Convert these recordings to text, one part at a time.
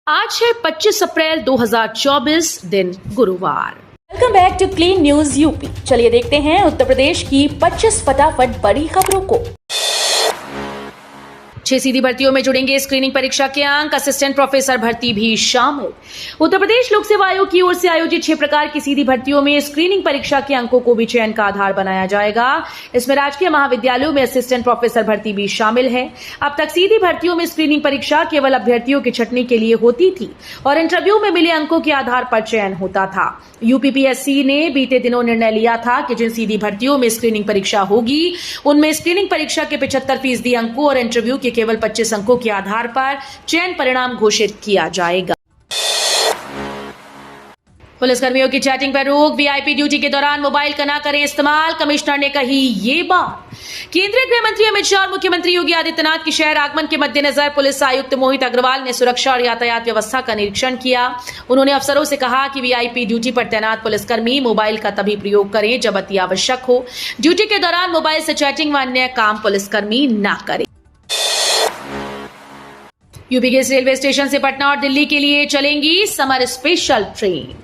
आज है 25 अप्रैल 2024 दिन गुरुवार। Welcome back to Clean News UP. चलिए देखते हैं उत्तर प्रदेश की 25 फटाफट बड़ी खबरों को। 6 सीधी भर्तियों में जुड़ेंगे स्क्रीनिंग परीक्षा के अंक, असिस्टेंट प्रोफेसर भर्ती भी शामिल। उत्तर प्रदेश लोक सेवा आयोग की ओर से आयोजित 6 प्रकार की सीधी भर्तियों में स्क्रीनिंग परीक्षा के अंकों को भी चयन का आधार बनाया जाएगा। इसमें राजकीय महाविद्यालयों में असिस्टेंट प्रोफेसर भर्ती भी शामिल है। अब तक सीधी भर्तियों में स्क्रीनिंग परीक्षा केवल अभ्यर्थियों की छंटनी के लिए होती थी और इंटरव्यू में मिले अंकों के आधार पर चयन होता था। यूपीपीएससी ने बीते दिनों निर्णय लिया था कि जिन सीधी भर्तियों में स्क्रीनिंग परीक्षा होगी उनमें स्क्रीनिंग परीक्षा के 75% अंकों और इंटरव्यू के केवल 25 अंकों के आधार पर चयन परिणाम घोषित किया जाएगा। पुलिसकर्मियों की चैटिंग पर रोक, वीआईपी ड्यूटी के दौरान मोबाइल का ना करें इस्तेमाल, कमिश्नर ने कही ये बात। केंद्रीय गृह मंत्री अमित शाह और मुख्यमंत्री योगी आदित्यनाथ के शहर आगमन के मद्देनजर पुलिस आयुक्त मोहित अग्रवाल ने सुरक्षा और यातायात व्यवस्था का निरीक्षण किया। उन्होंने अफसरों से कहा कि वीआईपी ड्यूटी पर तैनात पुलिसकर्मी मोबाइल का तभी प्रयोग करें जब अति आवश्यक हो। ड्यूटी के दौरान मोबाइल से चैटिंग व अन्य काम पुलिसकर्मी न करें। यूपी के रेलवे स्टेशन से पटना और दिल्ली के लिए चलेंगी समर स्पेशल ट्रेन।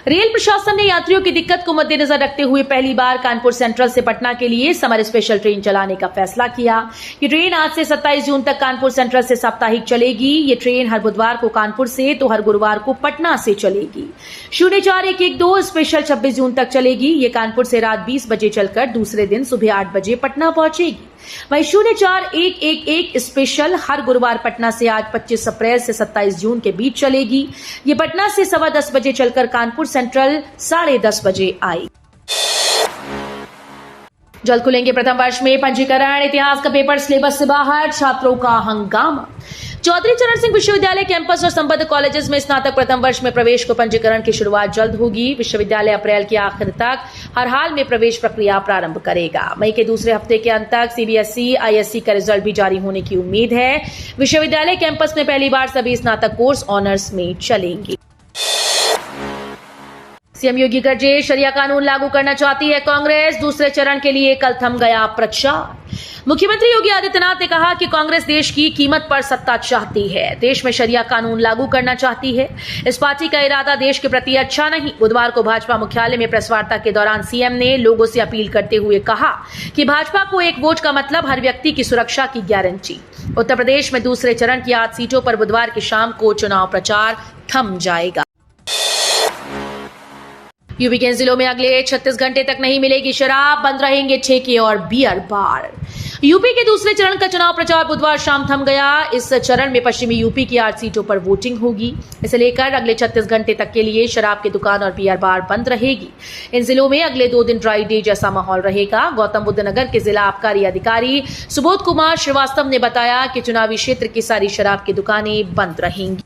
रेल प्रशासन ने यात्रियों की दिक्कत को मद्देनजर रखते हुए पहली बार कानपुर सेंट्रल से पटना के लिए समर स्पेशल ट्रेन चलाने का फैसला किया। ये ट्रेन आज से 27 जून तक कानपुर सेंट्रल से साप्ताहिक चलेगी। ये ट्रेन हर बुधवार को कानपुर से तो हर गुरुवार को पटना से चलेगी। 04-112 स्पेशल 26 जून तक चलेगी। ये कानपुर से रात 20 बजे चलकर दूसरे दिन सुबह 8 बजे पटना पहुंचेगी। वहीं 04-111 स्पेशल हर गुरुवार पटना से आज 25 अप्रैल से 27 जून के बीच चलेगी। ये पटना से 10:15 बजे चलकर कानपुर सेंट्रल 10:30 बजे आएगी। जल्द खुलेंगे प्रथम वर्ष में पंजीकरण, इतिहास का पेपर सिलेबस से बाहर, छात्रों का हंगामा। चौधरी चरण सिंह विश्वविद्यालय कैंपस और संबद्ध कॉलेजेस में स्नातक प्रथम वर्ष में प्रवेश को पंजीकरण की शुरुआत जल्द होगी। विश्वविद्यालय अप्रैल के आखिर तक हर हाल में प्रवेश प्रक्रिया प्रारंभ करेगा। मई के दूसरे हफ्ते के अंत तक सीबीएसई आईएससी का रिजल्ट भी जारी होने की उम्मीद है। विश्वविद्यालय कैंपस में पहली बार सभी स्नातक कोर्स ऑनर्स में चलेंगे। सीएम योगी गरजे, शरिया कानून लागू करना चाहती है कांग्रेस, दूसरे चरण के लिए कल थम गया प्रचार। मुख्यमंत्री योगी आदित्यनाथ ने कहा कि कांग्रेस देश की कीमत पर सत्ता चाहती है, देश में शरिया कानून लागू करना चाहती है। इस पार्टी का इरादा देश के प्रति अच्छा नहीं। बुधवार को भाजपा मुख्यालय में प्रेस वार्ता के दौरान सीएम ने लोगों से अपील करते हुए कहा कि भाजपा को एक वोट का मतलब हर व्यक्ति की सुरक्षा की गारंटी। उत्तर प्रदेश में दूसरे चरण की 8 सीटों पर बुधवार की शाम को चुनाव प्रचार थम जाएगा। यूपी के जिलों में अगले 36 घंटे तक नहीं मिलेगी शराब, बंद रहेंगे ठेके और बियर बार। यूपी के दूसरे चरण का चुनाव प्रचार बुधवार शाम थम गया। इस चरण में पश्चिमी यूपी की 8 सीटों पर वोटिंग होगी। इसे लेकर अगले 36 घंटे तक के लिए शराब की दुकान और बियर बार बंद रहेगी। इन जिलों में अगले 2 दिन ड्राई डे जैसा माहौल रहेगा। गौतम बुद्ध नगर के जिला आबकारी अधिकारी सुबोध कुमार श्रीवास्तव ने बताया कि चुनावी क्षेत्र की सारी शराब की दुकानें बंद रहेंगी।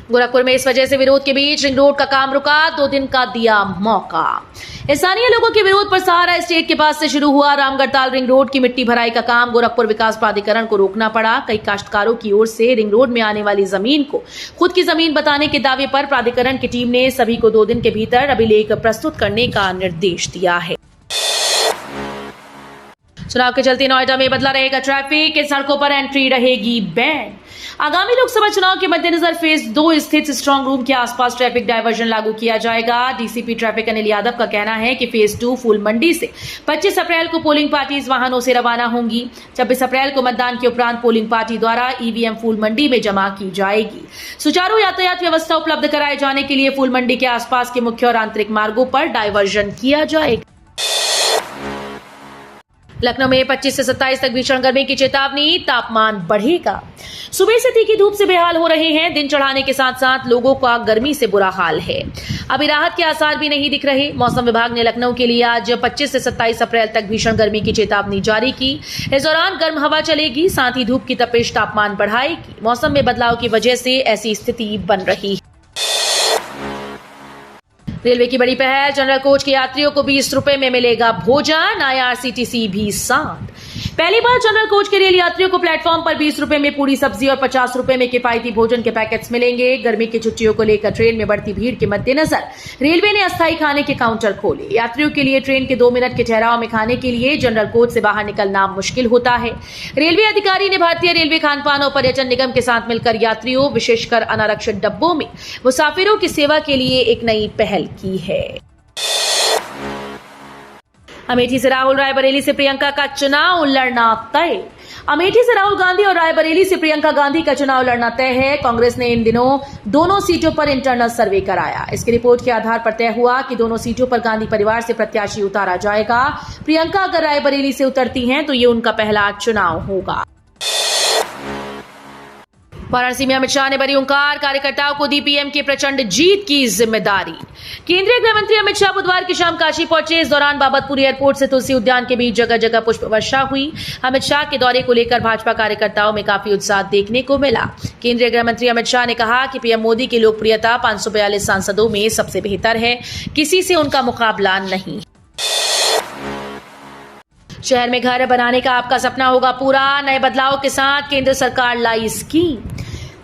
गोरखपुर में इस वजह से विरोध के बीच रिंग रोड का काम रुका, 2 दिन का दिया मौका। स्थानीय लोगों के विरोध पर सहारा स्टेट के पास से शुरू हुआ रामगढ़ताल रिंग रोड की मिट्टी भराई का काम गोरखपुर विकास प्राधिकरण को रोकना पड़ा। कई काश्तकारों की ओर से रिंग रोड में आने वाली जमीन को खुद की जमीन बताने के दावे पर प्राधिकरण की टीम ने सभी को 2 दिन के भीतर अभिलेख प्रस्तुत करने का निर्देश दिया है। चुनाव के चलते नोएडा में बदला रहेगा ट्रैफिक, इन सड़कों पर एंट्री रहेगी बैन। आगामी लोकसभा चुनाव के मद्देनजर फेज 2 स्थित स्ट्रांग रूम के आसपास ट्रैफिक डायवर्जन लागू किया जाएगा। डीसीपी ट्रैफिक अनिल यादव का कहना है कि फेज 2 फूल मंडी से 25 अप्रैल को पोलिंग पार्टीज वाहनों से रवाना होंगी। 26 अप्रैल को मतदान के उपरांत पोलिंग पार्टी द्वारा ईवीएम फूल मंडी में जमा की जाएगी। सुचारू यातायात व्यवस्था उपलब्ध कराए जाने के लिए फूल मंडी के आसपास के मुख्य और आंतरिक मार्गों पर डायवर्जन किया जाएगा। लखनऊ में 25 से 27 तक भीषण गर्मी की चेतावनी, तापमान बढ़ेगा। सुबह से तीखी धूप से बेहाल हो रहे हैं। दिन चढ़ाने के साथ साथ लोगों का गर्मी से बुरा हाल है। अभी राहत के आसार भी नहीं दिख रहे। मौसम विभाग ने लखनऊ के लिए आज 25 से 27 अप्रैल तक भीषण गर्मी की चेतावनी जारी की। इस दौरान गर्म हवा चलेगी, साथ ही धूप की तपिश तापमान बढ़ाएगी। मौसम में बदलाव की वजह से ऐसी स्थिति बन रही है। रेलवे की बड़ी पहल, जनरल कोच के यात्रियों को 20 रुपए में मिलेगा भोजन, आईआरसीटीसी भी साथ। पहली बार जनरल कोच के रेल यात्रियों को प्लेटफॉर्म पर 20 रुपए में पूरी सब्जी और 50 रुपए में किफायती भोजन के पैकेट्स मिलेंगे। गर्मी की छुट्टियों को लेकर ट्रेन में बढ़ती भीड़ के मद्देनजर रेलवे ने अस्थायी खाने के काउंटर खोले। यात्रियों के लिए ट्रेन के 2 मिनट के ठहराव में खाने के लिए जनरल कोच से बाहर निकलना मुश्किल होता है। रेलवे अधिकारी ने भारतीय रेलवे खानपान और पर्यटन निगम के साथ मिलकर यात्रियों, विशेषकर अनारक्षित डब्बों में मुसाफिरों की सेवा के लिए एक नई पहल की है। अमेठी से राहुल, रायबरेली से प्रियंका का चुनाव लड़ना तय। अमेठी से राहुल गांधी और रायबरेली से प्रियंका गांधी का चुनाव लड़ना तय है। कांग्रेस ने इन दिनों दोनों सीटों पर इंटरनल सर्वे कराया। इसकी रिपोर्ट के आधार पर तय हुआ कि दोनों सीटों पर गांधी परिवार से प्रत्याशी उतारा जाएगा। प्रियंका अगर रायबरेली से उतरती हैं तो ये उनका पहला चुनाव होगा। वाराणसी में अमित शाह ने भरी हुंकार, कार्यकर्ताओं को दी पीएम की प्रचंड जीत की जिम्मेदारी। केंद्रीय गृह मंत्री अमित शाह बुधवार की शाम काशी पहुंचे। इस दौरान बाबतपुर एयरपोर्ट से तुलसी उद्यान के बीच जगह जगह पुष्प वर्षा हुई। अमित शाह के दौरे को लेकर भाजपा कार्यकर्ताओं में काफी उत्साह देखने को मिला। केंद्रीय गृह मंत्री अमित शाह ने कहा कि पीएम मोदी की लोकप्रियता 542 सांसदों में सबसे बेहतर है, किसी से उनका मुकाबला नहीं। शहर में घर बनाने का आपका सपना होगा पूरा, नए बदलाव के साथ केंद्र सरकार लाई स्कीम।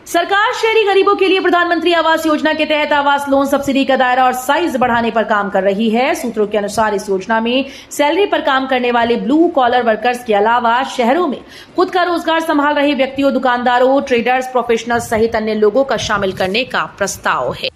सरकार शहरी गरीबों के लिए प्रधानमंत्री आवास योजना के तहत आवास लोन सब्सिडी का दायरा और साइज बढ़ाने पर काम कर रही है। सूत्रों के अनुसार इस योजना में सैलरी पर काम करने वाले ब्लू कॉलर वर्कर्स के अलावा शहरों में खुद का रोजगार संभाल रहे व्यक्तियों, दुकानदारों, ट्रेडर्स, प्रोफेशनल्स सहित अन्य लोगों का शामिल करने का प्रस्ताव है।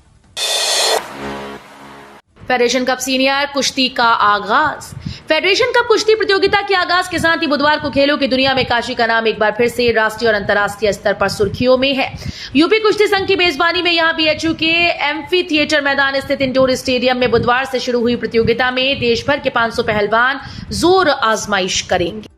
फेडरेशन कप सीनियर कुश्ती का आगाज। फेडरेशन कप कुश्ती प्रतियोगिता के आगाज के साथ ही बुधवार को खेलों की दुनिया में काशी का नाम एक बार फिर से राष्ट्रीय और अंतर्राष्ट्रीय स्तर पर सुर्खियों में है। यूपी कुश्ती संघ की मेजबानी में यहां बीएचयू के एम्फी थिएटर मैदान स्थित इंडोर स्टेडियम में बुधवार से शुरू हुई प्रतियोगिता में देश भर के 500 पहलवान जोर आजमाइश करेंगे।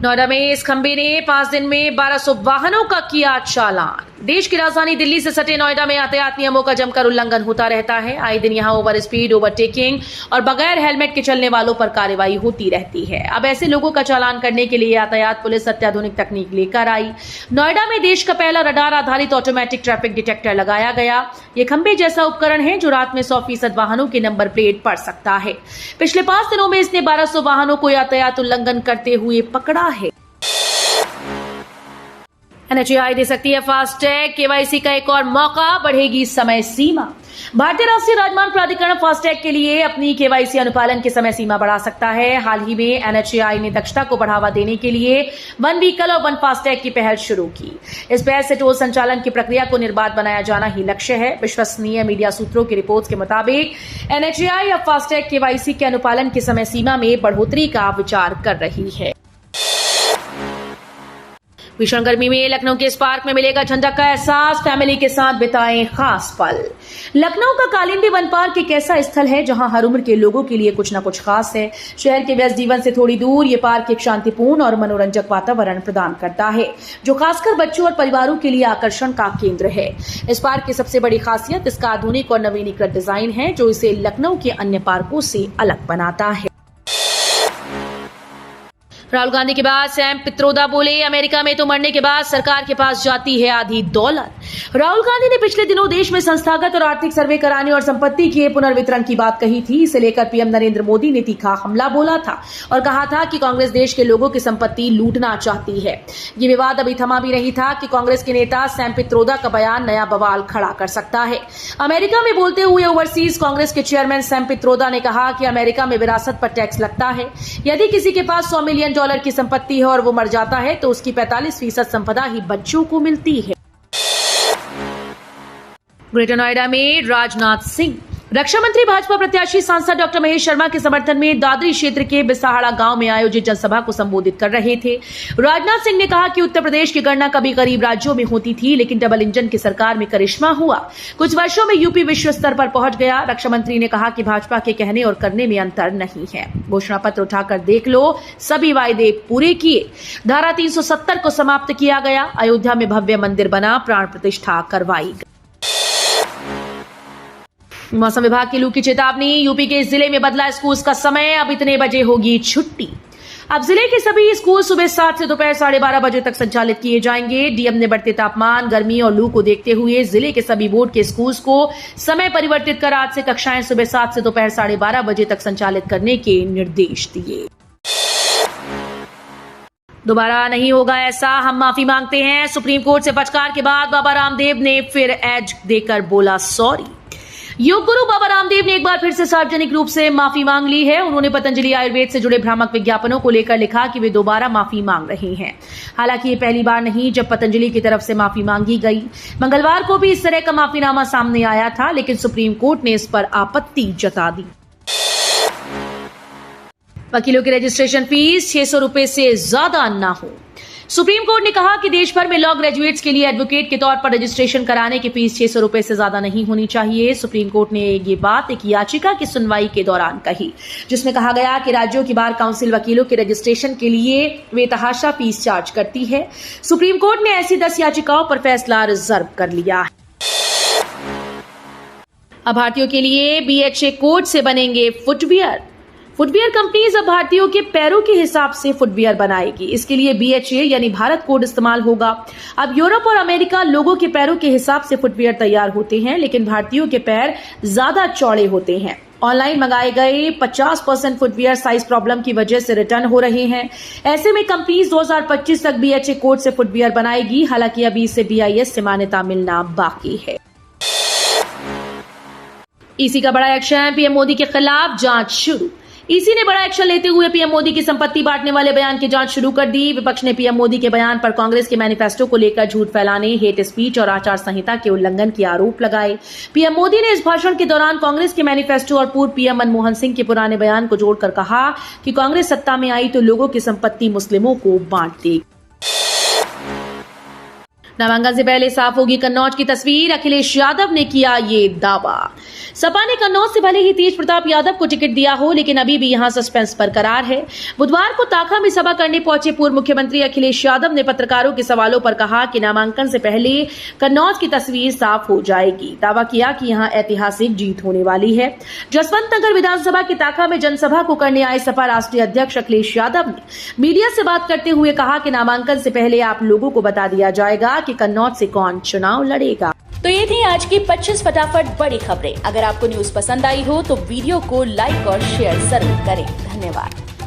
नोएडा में इस खंबे ने 5 दिन में 1200 वाहनों का किया चालान। देश की राजधानी दिल्ली से सटे नोएडा में यातायात नियमों का जमकर उल्लंघन होता रहता है। आए दिन यहां ओवर स्पीड, ओवरटेकिंग और बगैर हेलमेट के चलने वालों पर कार्रवाई होती रहती है। अब ऐसे लोगों का चालान करने के लिए यातायात पुलिस अत्याधुनिक तकनीक लेकर आई। नोएडा में देश का पहला रडार आधारित ऑटोमेटिक ट्रैफिक डिटेक्टर लगाया गया। ये खंबे जैसा उपकरण है जो रात में 100% वाहनों के नंबर प्लेट पढ़ सकता है। पिछले 5 दिनों में इसने 1200 वाहनों को यातायात उल्लंघन करते हुए पकड़ा है। एनएचएआई दे सकती है फास्टैग, केवाईसी का एक और मौका, बढ़ेगी समय सीमा। भारतीय राष्ट्रीय राजमार्ग प्राधिकरण फास्टैग के लिए अपनी केवाईसी अनुपालन की समय सीमा बढ़ा सकता है। हाल ही में एनएचएआई ने दक्षता को बढ़ावा देने के लिए वन व्हीकल और वन फास्टैग की पहल शुरू की। इस पहल से टोल संचालन की प्रक्रिया को निर्बाध बनाया जाना ही लक्ष्य है। विश्वसनीय मीडिया सूत्रों की रिपोर्ट के मुताबिक एनएचएआई अब फास्टैग केवाईसी के अनुपालन की समय सीमा में बढ़ोतरी का विचार कर रही है। भीषण गर्मी में लखनऊ के इस पार्क में मिलेगा ठंडक का एहसास, फैमिली के साथ बिताएं खास पल। लखनऊ का कालिंदी वन पार्क एक ऐसा स्थल है जहां हर उम्र के लोगों के लिए कुछ न कुछ खास है। शहर के व्यस्त जीवन से थोड़ी दूर ये पार्क एक शांतिपूर्ण और मनोरंजक वातावरण प्रदान करता है, जो खासकर बच्चों और परिवारों के लिए आकर्षण का केंद्र है। इस पार्क की सबसे बड़ी खासियत इसका आधुनिक और नवीनीकृत डिजाइन है, जो इसे लखनऊ के अन्य पार्कों से अलग बनाता है। राहुल गांधी के बाद सैम पित्रोदा बोले, अमेरिका में तो मरने के बाद सरकार के पास जाती है आधी दौलत। राहुल गांधी ने पिछले दिनों देश में संस्थागत और आर्थिक सर्वे कराने और संपत्ति के पुनर्वितरण की बात कही थी। इसे लेकर पीएम नरेंद्र मोदी ने तीखा हमला बोला था और कहा था कि कांग्रेस देश के लोगों की संपत्ति लूटना चाहती है। ये विवाद अभी थमा भी नहीं था कि कांग्रेस के नेता सैम पित्रोदा का बयान नया बवाल खड़ा कर सकता है। अमेरिका में बोलते हुए ओवरसीज कांग्रेस के चेयरमैन सैम पित्रोदा ने कहा कि अमेरिका में विरासत पर टैक्स लगता है। यदि किसी के पास $100 मिलियन की संपत्ति है और वो मर जाता है तो उसकी 45% संपदा ही बच्चों को मिलती है। ग्रेटर नोएडा में राजनाथ सिंह। रक्षा मंत्री भाजपा प्रत्याशी सांसद डॉक्टर महेश शर्मा के समर्थन में दादरी क्षेत्र के बिसाहड़ा गांव में आयोजित जनसभा को संबोधित कर रहे थे। राजनाथ सिंह ने कहा कि उत्तर प्रदेश की गणना कभी गरीब राज्यों में होती थी, लेकिन डबल इंजन की सरकार में करिश्मा हुआ। कुछ वर्षों में यूपी विश्व स्तर पर पहुंच गया। रक्षा मंत्री ने कहा कि भाजपा के कहने और करने में अंतर नहीं है। घोषणा पत्र उठाकर देख लो, सभी वायदे पूरे किए। धारा 370 को समाप्त किया गया। अयोध्या में भव्य मंदिर बना, प्राण प्रतिष्ठा करवाई गई। मौसम विभाग की लू की चेतावनी। यूपी के इस जिले में बदला स्कूल का समय, अब इतने बजे होगी छुट्टी। अब जिले के सभी स्कूल सुबह 7 से दोपहर 12:30 बजे तक संचालित किए जाएंगे। डीएम ने बढ़ते तापमान, गर्मी और लू को देखते हुए जिले के सभी बोर्ड के स्कूल्स को समय परिवर्तित कर आज से कक्षाएं सुबह 7 से दोपहर 12:30 बजे तक संचालित करने के निर्देश दिए। दोबारा नहीं होगा ऐसा, हम माफी मांगते हैं। सुप्रीम कोर्ट से फटकार के बाद बाबा रामदेव ने फिर एज देकर बोला सॉरी। योग गुरु बाबा रामदेव ने एक बार फिर से सार्वजनिक रूप से माफी मांग ली है। उन्होंने पतंजलि आयुर्वेद से जुड़े भ्रामक विज्ञापनों को लेकर लिखा कि वे दोबारा माफी मांग रहे हैं। हालांकि ये पहली बार नहीं जब पतंजलि की तरफ से माफी मांगी गई। मंगलवार को भी इस तरह का माफीनामा सामने आया था, लेकिन सुप्रीम कोर्ट ने इस पर आपत्ति जता दी। वकीलों की रजिस्ट्रेशन फीस 600 रुपए से ज्यादा न हो। सुप्रीम कोर्ट ने कहा कि देश भर में लॉ ग्रेजुएट्स के लिए एडवोकेट के तौर पर रजिस्ट्रेशन कराने की फीस 600 रुपए से ज्यादा नहीं होनी चाहिए। सुप्रीम कोर्ट ने ये बात एक याचिका की सुनवाई के दौरान कही, जिसमें कहा गया कि राज्यों की बार काउंसिल वकीलों के रजिस्ट्रेशन के लिए बेतहाशा फीस चार्ज करती है। सुप्रीम कोर्ट ने ऐसी 10 याचिकाओं पर फैसला रिजर्व कर लिया है। अब भारतीयों के लिए BHA कोड से बनेंगे फुटवियर। फुटवियर कंपनीज अब भारतीयों के पैरों के हिसाब से फुटवियर बनाएगी। इसके लिए BHA यानी भारत कोड इस्तेमाल होगा। अब यूरोप और अमेरिका लोगों के पैरों के हिसाब से फुटवियर तैयार होते हैं, लेकिन भारतीयों के पैर ज्यादा चौड़े होते हैं। ऑनलाइन मंगाए गए 50% फुटवियर साइज प्रॉब्लम की वजह से रिटर्न हो रहे हैं। ऐसे में कंपनीज 2025 तक BHA कोड से फुटवियर बनाएगी। हालांकि अभी इसे BIS से मान्यता मिलना बाकी है। ईसी का बड़ा एक्शन, पीएम मोदी के खिलाफ जांच शुरू। ईसी ने बड़ा एक्शन लेते हुए पीएम मोदी की संपत्ति बांटने वाले बयान की जांच शुरू कर दी। विपक्ष ने पीएम मोदी के बयान पर कांग्रेस के मैनिफेस्टो को लेकर झूठ फैलाने, हेट स्पीच और आचार संहिता के उल्लंघन के आरोप लगाए। पीएम मोदी ने इस भाषण के दौरान कांग्रेस के मैनिफेस्टो और पूर्व पीएम मनमोहन सिंह के पुराने बयान को जोड़कर कहा कि कांग्रेस सत्ता में आई तो लोगों की संपत्ति मुस्लिमों को बांट देगी। नामांकन से पहले साफ होगी कन्नौज की तस्वीर, अखिलेश यादव ने किया ये दावा। सपा ने कन्नौज से भले ही तेज प्रताप यादव को टिकट दिया हो, लेकिन अभी भी यहां सस्पेंस बरकरार है। बुधवार को ताखा में सभा करने पहुंचे पूर्व मुख्यमंत्री अखिलेश यादव ने पत्रकारों के सवालों पर कहा कि नामांकन से पहले कन्नौज की तस्वीर साफ हो जाएगी। दावा किया कि यहां ऐतिहासिक जीत होने वाली है। जसवंत नगर विधानसभा के ताखा में जनसभा को करने आए सपा राष्ट्रीय अध्यक्ष अखिलेश यादव ने मीडिया से बात करते हुए कहा कि नामांकन से पहले आप लोगों को बता दिया जाएगा कि कन्नौज से कौन चुनाव लड़ेगा। तो ये थी आज की 25 फटाफट बड़ी खबरें। अगर आपको न्यूज पसंद आई हो तो वीडियो को लाइक और शेयर जरूर करें। धन्यवाद।